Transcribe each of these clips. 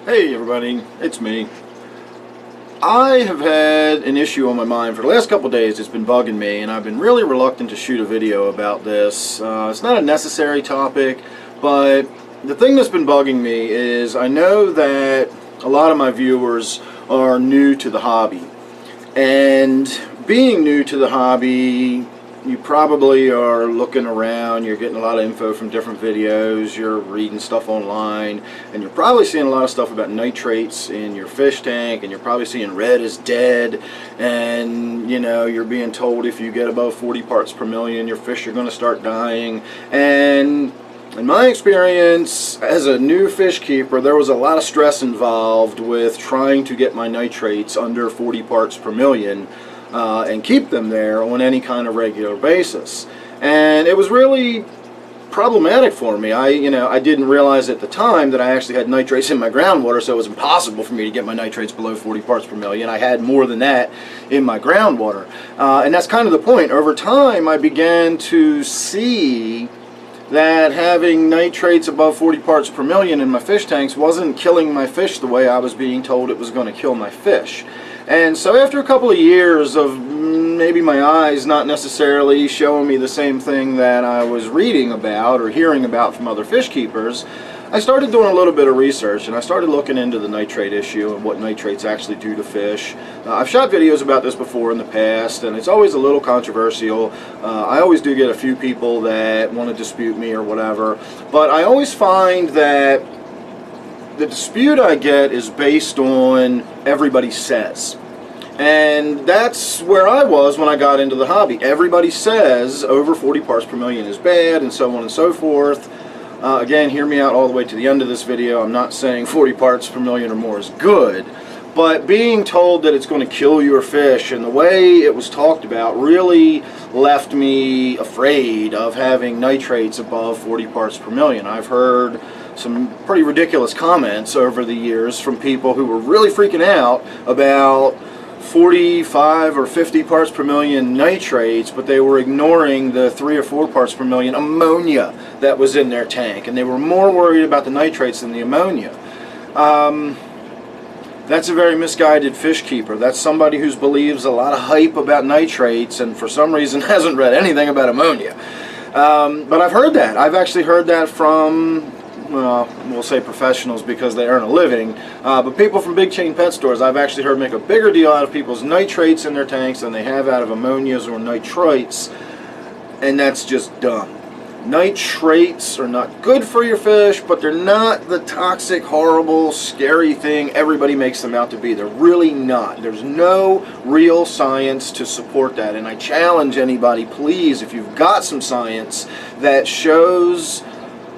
Hey everybody, it's me. I have had an issue on my mind for the last couple days. It's been bugging me, and I've been really reluctant to shoot a video about this. It's not a necessary topic, but the thing that's been bugging me is I know that a lot of my viewers are new to the hobby. And being new to the hobby, you probably are looking around, you're getting a lot of info from different videos, you're reading stuff online, and you're probably seeing a lot of stuff about nitrates in your fish tank, and you're probably seeing red is dead, and you know, you're being told if you get above 40 parts per million, your fish are going to start dying. And in my experience as a new fish keeper, there was a lot of stress involved with trying to get my nitrates under 40 parts per million and keep them there on any kind of regular basis. And it was really problematic for me. I didn't realize at the time that I actually had nitrates in my groundwater, so it was impossible for me to get my nitrates below 40 parts per million. I had more than that in my groundwater. And that's kind of the point. Over time, I began to see that having nitrates above 40 parts per million in my fish tanks wasn't killing my fish the way I was being told it was going to kill my fish. And so after a couple of years of maybe my eyes not necessarily showing me the same thing that I was reading about or hearing about from other fish keepers, I started doing a little bit of research, and I started looking into the nitrate issue and what nitrates actually do to fish. I've shot videos about this before in the past, and it's always a little controversial. I always do get a few people that want to dispute me or whatever, but I always find that the dispute I get is based on everybody says. And that's where I was when I got into the hobby. Everybody says over 40 parts per million is bad, and so on and so forth. Again, hear me out all the way to the end of this video. I'm not saying 40 parts per million or more is good, but being told that it's going to kill your fish and the way it was talked about really left me afraid of having nitrates above 40 parts per million. I've heard some pretty ridiculous comments over the years from people who were really freaking out about 45 or 50 parts per million nitrates, but they were ignoring the 3 or 4 parts per million ammonia that was in their tank, and they were more worried about the nitrates than the ammonia. That's a very misguided fish keeper. That's somebody who believes a lot of hype about nitrates and for some reason hasn't read anything about ammonia. But I've heard that. I've actually heard that from, well, we'll say professionals because they earn a living, but people from big chain pet stores I've actually heard make a bigger deal out of people's nitrates in their tanks than they have out of ammonias or nitrates, and that's just dumb. Nitrates are not good for your fish, but they're not the toxic, horrible, scary thing everybody makes them out to be. They're really not. There's no real science to support that, and I challenge anybody, please, if you've got some science that shows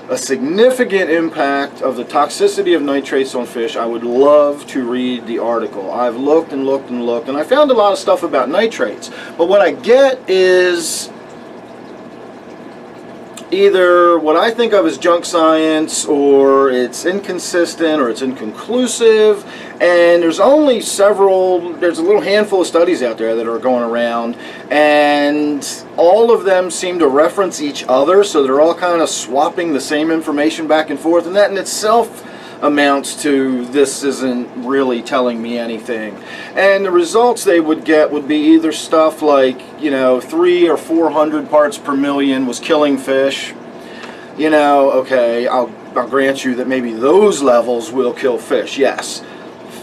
a significant impact of the toxicity of nitrates on fish, I would love to read the article. I've looked and looked and looked, and I found a lot of stuff about nitrates, but what I get is either what I think of as junk science, or it's inconsistent, or it's inconclusive, and there's a little handful of studies out there that are going around, and all of them seem to reference each other, so they're all kind of swapping the same information back and forth, and that in itself amounts to this isn't really telling me anything. And the results they would get would be either stuff like, 300 or 400 parts per million was killing fish. Okay, I'll grant you that maybe those levels will kill fish, yes.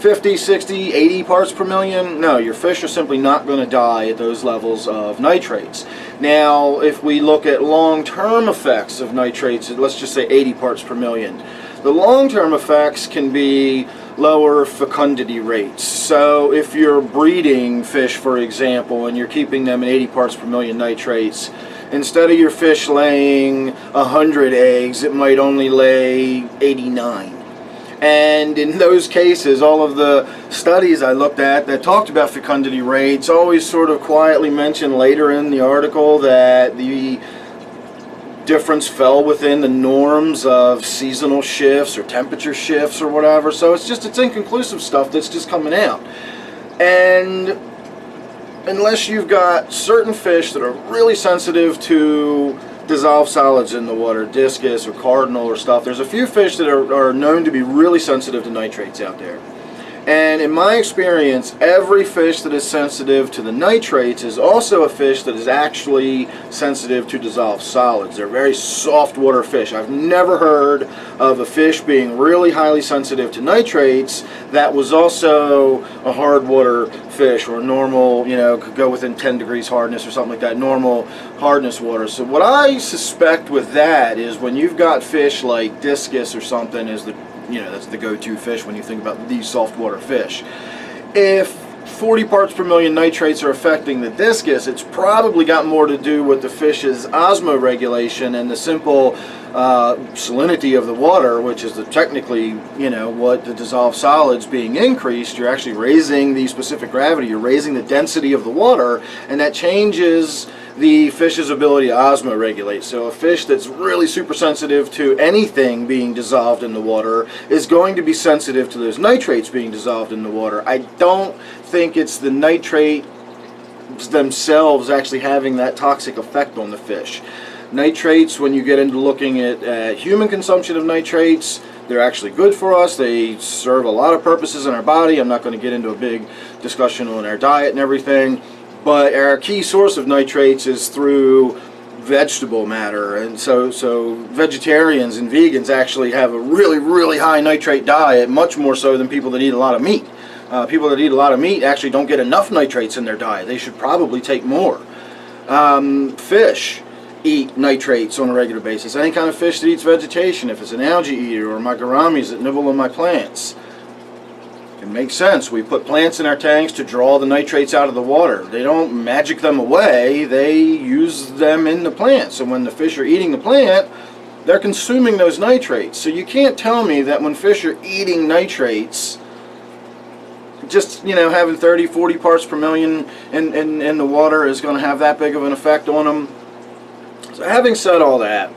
50, 60, 80 parts per million, no, your fish are simply not going to die at those levels of nitrates. Now, if we look at long-term effects of nitrates, let's just say 80 parts per million, the long-term effects can be lower fecundity rates. So if you're breeding fish, for example, and you're keeping them at 80 parts per million nitrates, instead of your fish laying 100 eggs, it might only lay 89. And in those cases, all of the studies I looked at that talked about fecundity rates always sort of quietly mentioned later in the article that the difference fell within the norms of seasonal shifts or temperature shifts or whatever. So it's inconclusive stuff that's just coming out. And unless you've got certain fish that are really sensitive to dissolved solids in the water, discus or cardinal or stuff. There's a few fish that are known to be really sensitive to nitrates out there. And in my experience, every fish that is sensitive to the nitrates is also a fish that is actually sensitive to dissolved solids. They're very soft water fish. I've never heard of a fish being really highly sensitive to nitrates that was also a hard water fish, or normal, you know, could go within 10 degrees hardness or something like that, normal hardness water. So what I suspect with that is when you've got fish like discus or something, is the, you know, that's the go-to fish when you think about these soft water fish. If 40 parts per million nitrates are affecting the discus, it's probably got more to do with the fish's osmoregulation and the simple salinity of the water, which is technically, you know, what the dissolved solids being increased. You're actually raising the specific gravity, you're raising the density of the water, and that changes the fish's ability to osmoregulate. So a fish that's really super sensitive to anything being dissolved in the water is going to be sensitive to those nitrates being dissolved in the water. I don't think it's the nitrate themselves actually having that toxic effect on the fish. Nitrates, when you get into looking at human consumption of nitrates, they're actually good for us. They serve a lot of purposes in our body. I'm not going to get into a big discussion on our diet and everything, but our key source of nitrates is through vegetable matter, and so vegetarians and vegans actually have a really high nitrate diet, much more so than people that eat a lot of meat. People that eat a lot of meat actually don't get enough nitrates in their diet. They should probably take more. Fish eat nitrates on a regular basis. Any kind of fish that eats vegetation, if it's an algae eater or my gouramis that nibble on my plants, it makes sense. We put plants in our tanks to draw the nitrates out of the water. They don't magic them away, they use them in the plant. So when the fish are eating the plant, they're consuming those nitrates. So you can't tell me that when fish are eating nitrates, just, you know, having 30, 40 parts per million in the water is going to have that big of an effect on them. So having said all that,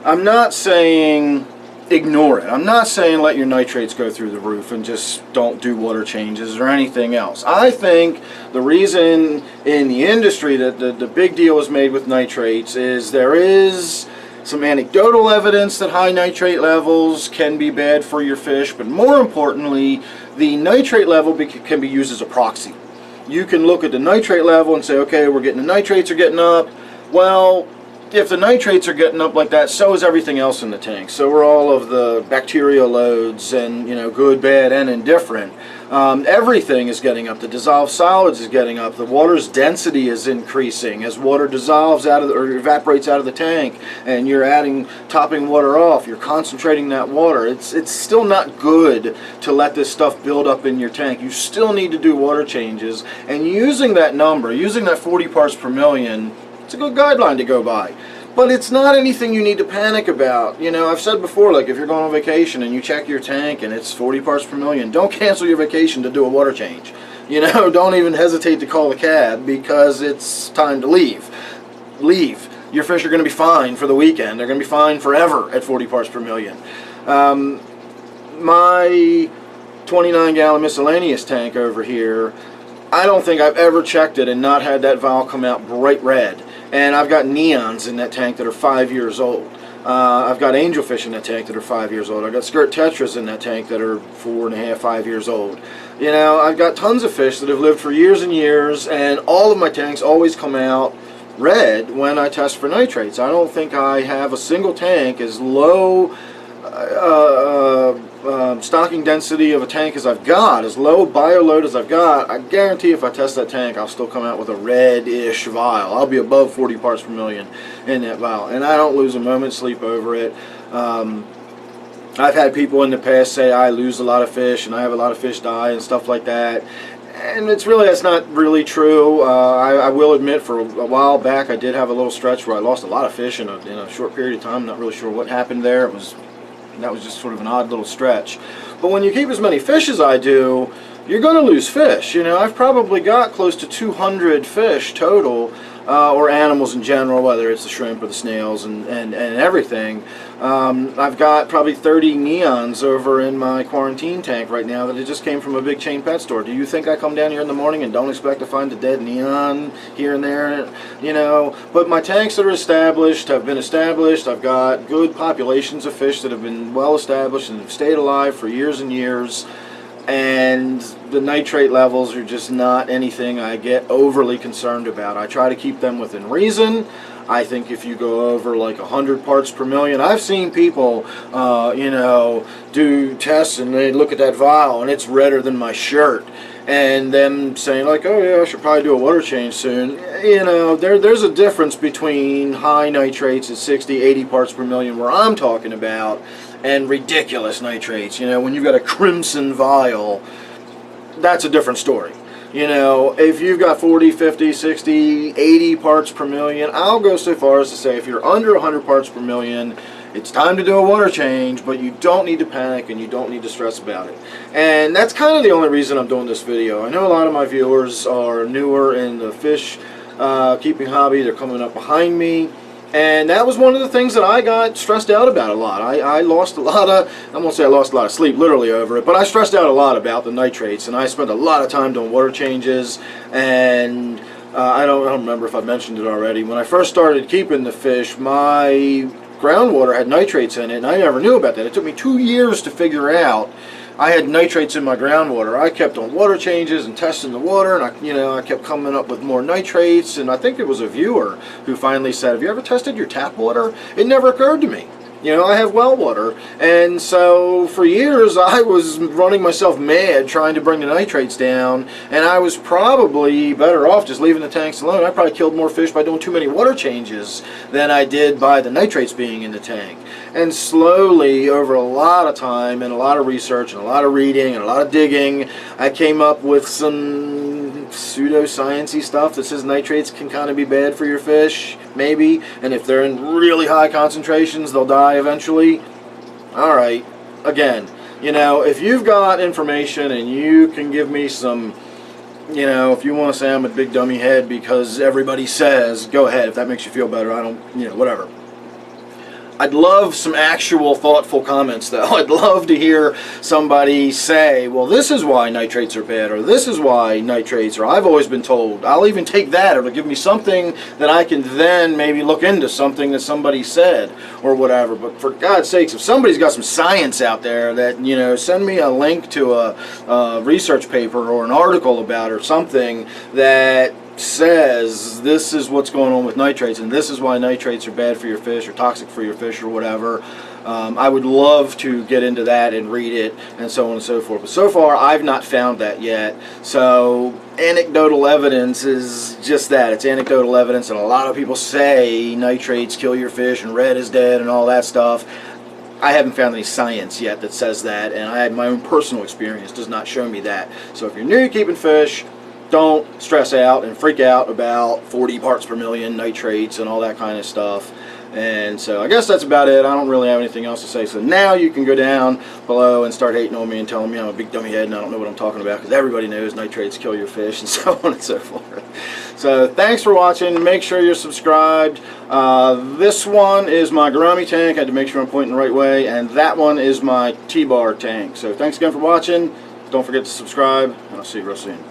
I'm not saying ignore it. I'm not saying let your nitrates go through the roof and just don't do water changes or anything else. I think the reason in the industry that the big deal is made with nitrates is there is some anecdotal evidence that high nitrate levels can be bad for your fish, but more importantly, the nitrate level can be used as a proxy. You can look at the nitrate level and say, okay, we're getting, the nitrates are getting up. Well, if the nitrates are getting up like that, so is everything else in the tank. So are all of the bacterial loads, and, you know, good, bad, and indifferent. Everything is getting up. The dissolved solids is getting up. The water's density is increasing as water dissolves out of or evaporates out of the tank, and you're topping water off. You're concentrating that water. It's still not good to let this stuff build up in your tank. You still need to do water changes, and using that number, using that 40 parts per million, it's a good guideline to go by. But it's not anything you need to panic about. You know, I've said before, like if you're going on vacation and you check your tank and it's 40 parts per million, don't cancel your vacation to do a water change. You know, don't even hesitate to call a cab because it's time to leave. Leave. Your fish are going to be fine for the weekend. They're going to be fine forever at 40 parts per million. My 29-gallon miscellaneous tank over here, I don't think I've ever checked it and not had that valve come out bright red. And I've got neons in that tank that are 5 years old. I've got angelfish in that tank that are 5 years old. I've got skirt tetras in that tank that are 4.5, 5 years old. You know, I've got tons of fish that have lived for years and years, and all of my tanks always come out red when I test for nitrates. I don't think I have a single tank as low stocking density of a tank as I've got, as low bioload as I've got. I guarantee if I test that tank, I'll still come out with a red-ish vial. I'll be above 40 parts per million in that vial, and I don't lose a moment's sleep over it. I've had people in the past say I lose a lot of fish and I have a lot of fish die and stuff like that, and that's not really true. I will admit, for a while back, I did have a little stretch where I lost a lot of fish in a short period of time. I'm not really sure what happened there. That was just sort of an odd little stretch. But when you keep as many fish as I do, you're going to lose fish. You know, I've probably got close to 200 fish total or animals in general, whether it's the shrimp or the snails and everything. I've got probably 30 neons over in my quarantine tank right now that it just came from a big chain pet store. Do you think I come down here in the morning and don't expect to find a dead neon here and there? You know, but my tanks that are established have been established. I've got good populations of fish that have been well established and have stayed alive for years and years. And the nitrate levels are just not anything I get overly concerned about. I try to keep them within reason. I think if you go over like 100 parts per million, I've seen people, you know, do tests and they look at that vial and it's redder than my shirt. And them saying like, oh yeah, I should probably do a water change soon. You know, there's a difference between high nitrates at 60, 80 parts per million where I'm talking about, and ridiculous nitrates. You know, when you've got a crimson vial, that's a different story. You know, if you've got 40, 50, 60, 80 parts per million, I'll go so far as to say if you're under 100 parts per million, it's time to do a water change, but you don't need to panic and you don't need to stress about it. And that's kind of the only reason I'm doing this video. I know a lot of my viewers are newer in the fish keeping hobby. They're coming up behind me. And that was one of the things that I got stressed out about a lot. I lost a lot of, I won't say I lost a lot of sleep literally over it, but I stressed out a lot about the nitrates, and I spent a lot of time doing water changes. And I don't remember if I mentioned it already. When I first started keeping the fish, my groundwater had nitrates in it, and I never knew about that. It took me 2 years to figure out I had nitrates in my groundwater. I kept on water changes and testing the water, and I kept coming up with more nitrates. And I think it was a viewer who finally said, "Have you ever tested your tap water?" It never occurred to me. You know, I have well water, and so for years I was running myself mad trying to bring the nitrates down, and I was probably better off just leaving the tanks alone. I probably killed more fish by doing too many water changes than I did by the nitrates being in the tank. And slowly, over a lot of time and a lot of research and a lot of reading and a lot of digging, I came up with some pseudo-sciencey stuff that says nitrates can kind of be bad for your fish, maybe, and if they're in really high concentrations, they'll die eventually. Alright, again, you know, if you've got information and you can give me some, you know, if you want to say I'm a big dummy head because everybody says, go ahead. If that makes you feel better, I don't, you know, whatever. I'd love some actual thoughtful comments though. I'd love to hear somebody say, well, this is why nitrates are bad, or this is why nitrates, or I've always been told. I'll even take that, or it'll give me something that I can then maybe look into something that somebody said or whatever. But for God's sakes, if somebody's got some science out there that, you know, send me a link to a research paper or an article about or something that says this is what's going on with nitrates and this is why nitrates are bad for your fish or toxic for your fish or whatever. I would love to get into that and read it and so on and so forth, but so far I've not found that yet. So anecdotal evidence is just that. It's anecdotal evidence, and a lot of people say nitrates kill your fish and red is dead and all that stuff. I haven't found any science yet that says that, and I had my own personal experience does not show me that. So if you're new to keeping fish, don't stress out and freak out about 40 parts per million nitrates and all that kind of stuff. And so I guess that's about it. I don't really have anything else to say. So now you can go down below and start hating on me and telling me I'm a big dummy head and I don't know what I'm talking about, because everybody knows nitrates kill your fish and so on and so forth. So thanks for watching. Make sure you're subscribed. This one is my gourami tank. I had to make sure I'm pointing the right way. And that one is my T-bar tank. So thanks again for watching. Don't forget to subscribe, and I'll see you real soon.